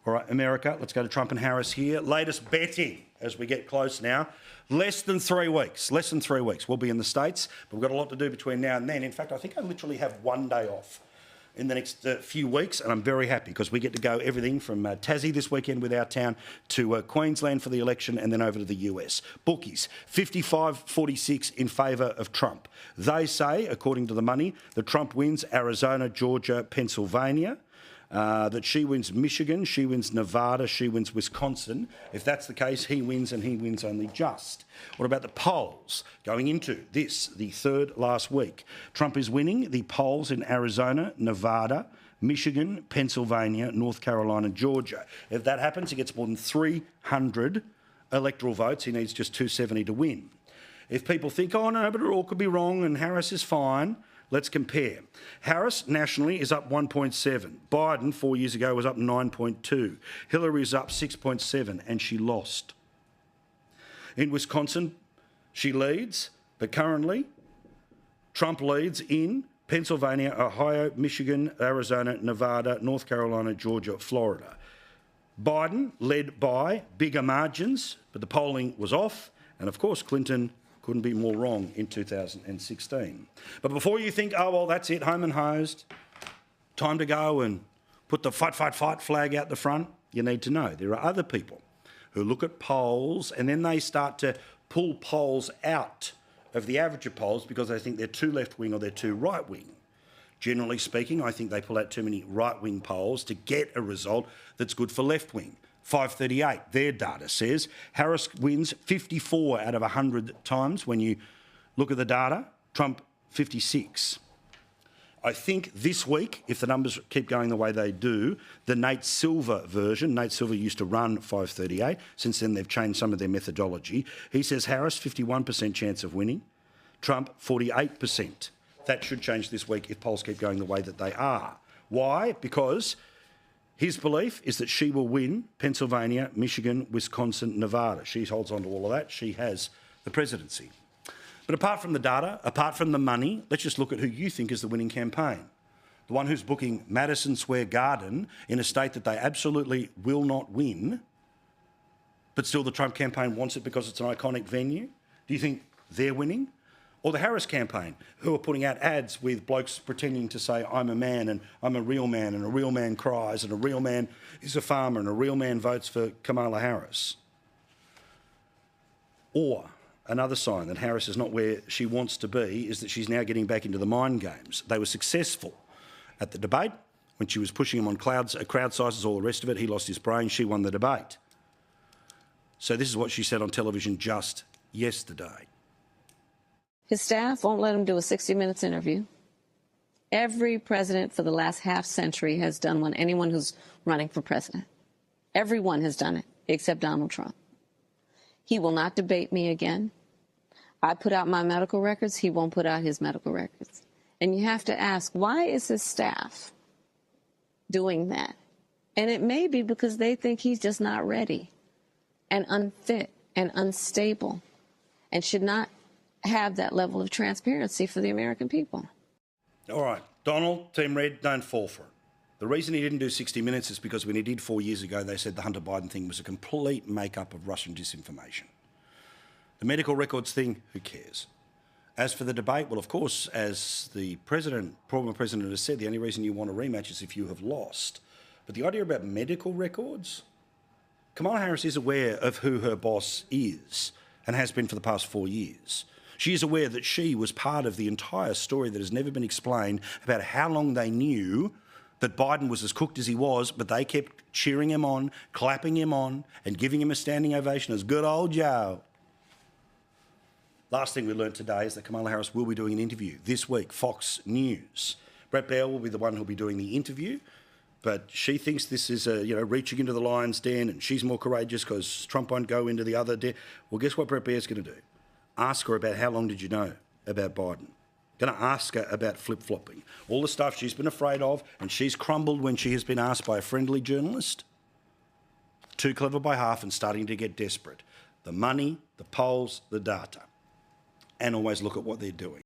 All right, America, let's go to Trump and Harris here. Latest betting as we get close now. Less than 3 weeks. Less than 3 weeks. We'll be in the States, but we've got a lot to do between now and then. In fact, I think I literally have 1 day off in the next few weeks, and I'm very happy because we get to go everything from Tassie this weekend with our town to Queensland for the election and then over to the US. Bookies, 55-46 in favour of Trump. They say, according to the money, that Trump wins Arizona, Georgia, Pennsylvania, that she wins Michigan, she wins Nevada, she wins Wisconsin. If that's the case, he wins, and he wins only just. What about the polls going into this, the third last week? Trump is winning the polls in Arizona, Nevada, Michigan, Pennsylvania, North Carolina, Georgia. If that happens, he gets more than 300 electoral votes. He needs just 270 to win. If people think, oh no, but it all could be wrong and Harris is fine, let's compare. Harris nationally is up 1.7. Biden 4 years ago was up 9.2. Hillary is up 6.7 and she lost. In Wisconsin, she leads, but currently Trump leads in Pennsylvania, Ohio, Michigan, Arizona, Nevada, North Carolina, Georgia, Florida. Biden led by bigger margins, but the polling was off, and of course Clinton couldn't be more wrong in 2016. But before you think, oh, well, that's it, home and hosed, time to go and put the fight, fight, fight flag out the front, you need to know there are other people who look at polls and then they start to pull polls out of the average of polls because they think they're too left-wing or they're too right-wing. Generally speaking, I think they pull out too many right-wing polls to get a result that's good for left-wing. 538, their data says Harris wins 54 out of 100 times when you look at the data, Trump 56. I think this week, if the numbers keep going the way they do, the Nate Silver version, Nate Silver used to run 538, since then they've changed some of their methodology. He says Harris 51% chance of winning, Trump 48%. That should change this week if polls keep going the way that they are. Why? Because his belief is that she will win Pennsylvania, Michigan, Wisconsin, Nevada. She holds on to all of that. She has the presidency. But apart from the data, apart from the money, let's just look at who you think is the winning campaign. The one who's booking Madison Square Garden in a state that they absolutely will not win, but still the Trump campaign wants it because it's an iconic venue. Do you think they're winning? Or the Harris campaign, who are putting out ads with blokes pretending to say, I'm a man and I'm a real man and a real man cries and a real man is a farmer and a real man votes for Kamala Harris. Or another sign that Harris is not where she wants to be is that she's now getting back into the mind games. They were successful at the debate when she was pushing him on crowd sizes, all the rest of it. He lost his brain. She won the debate. So this is what she said on television just yesterday. His staff won't let him do a 60 Minutes interview. Every president for the last half century has done one, anyone who's running for president. Everyone has done it, except Donald Trump. He will not debate me again. I put out my medical records. He won't put out his medical records. And you have to ask, why is his staff doing that? And it may be because they think he's just not ready and unfit and unstable and should not have that level of transparency for the American people. All right, Donald, Team Red, don't fall for it. The reason he didn't do 60 Minutes is because when he did 4 years ago, they said the Hunter Biden thing was a complete make-up of Russian disinformation. The medical records thing, who cares? As for the debate, well, of course, as the former president has said, the only reason you want a rematch is if you have lost. But the idea about medical records, Kamala Harris is aware of who her boss is and has been for the past 4 years. She is aware that she was part of the entire story that has never been explained about how long they knew that Biden was as cooked as he was, but they kept cheering him on, clapping him on, and giving him a standing ovation as good old Joe. Last thing we learnt today is that Kamala Harris will be doing an interview this week, Fox News. Brett Bell will be the one who'll be doing the interview, but she thinks this is reaching into the lion's den and she's more courageous because Trump won't go into the other den. Well, guess what Brett Baer's going to do? Ask her about how long did you know about Biden. Going to ask her about flip-flopping. All the stuff she's been afraid of, and she's crumbled when she has been asked by a friendly journalist. Too clever by half and starting to get desperate. The money, the polls, the data. And always look at what they're doing.